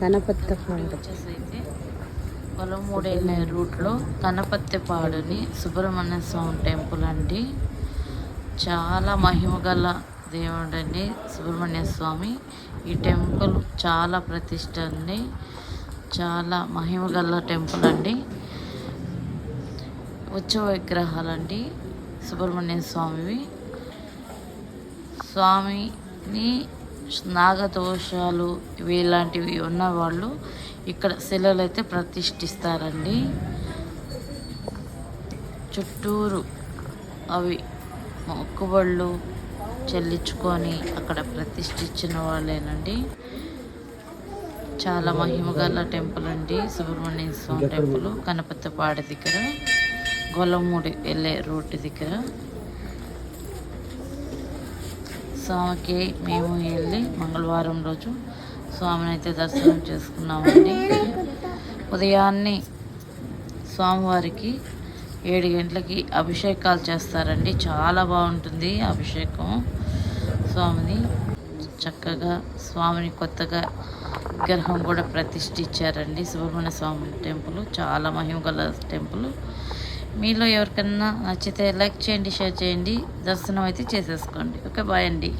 వచ్చేసి అయితే పొలమూడు వెళ్ళే రూట్లో కనపత్తిపాడుని సుబ్రహ్మణ్య స్వామి టెంపుల్ అండి. చాలా మహిమగల దేవుడు అండి సుబ్రహ్మణ్య స్వామి. ఈ టెంపుల్ చాలా ప్రతిష్ట అండి, చాలా మహిమగల టెంపుల్ అండి. ఉత్సవ విగ్రహాలండి సుబ్రహ్మణ్య స్వామివి. స్వామిని నాగదోషాలు ఇలాంటివి ఉన్నవాళ్ళు ఇక్కడ శిలలు అయితే ప్రతిష్ఠిస్తారండి. చుట్టూరు అవి మొక్కుబళ్ళు చెల్లించుకొని అక్కడ ప్రతిష్ఠించిన వాళ్ళేనండి. చాలా మహిమగల టెంపుల్ అండి సుబ్రహ్మణ్య స్వామి టెంపుల్, కనపత్తిపాడు దగ్గర, గొల్లమూడి వెళ్ళే రూట్ దగ్గర. స్వామికి మేము వెళ్ళి మంగళవారం రోజు స్వామిని అయితే దర్శనం చేసుకున్నామండి. ఉదయాన్నే స్వామివారికి 7 గంటలకి అభిషేకాలు చేస్తారండి. చాలా బాగుంటుంది అభిషేకం స్వామిని. చక్కగా స్వామిని కొత్తగా విగ్రహం కూడా ప్రతిష్ఠించారండి. సుబ్రహ్మణ్య స్వామి టెంపుల్ చాలా మహిమగల టెంపుల్. మీలో ఎవరికన్నా నచ్చితే లైక్ చేయండి, షేర్ చేయండి, దర్శనం అయితే చేసేసుకోండి. ఓకే, బాయ్ అండి.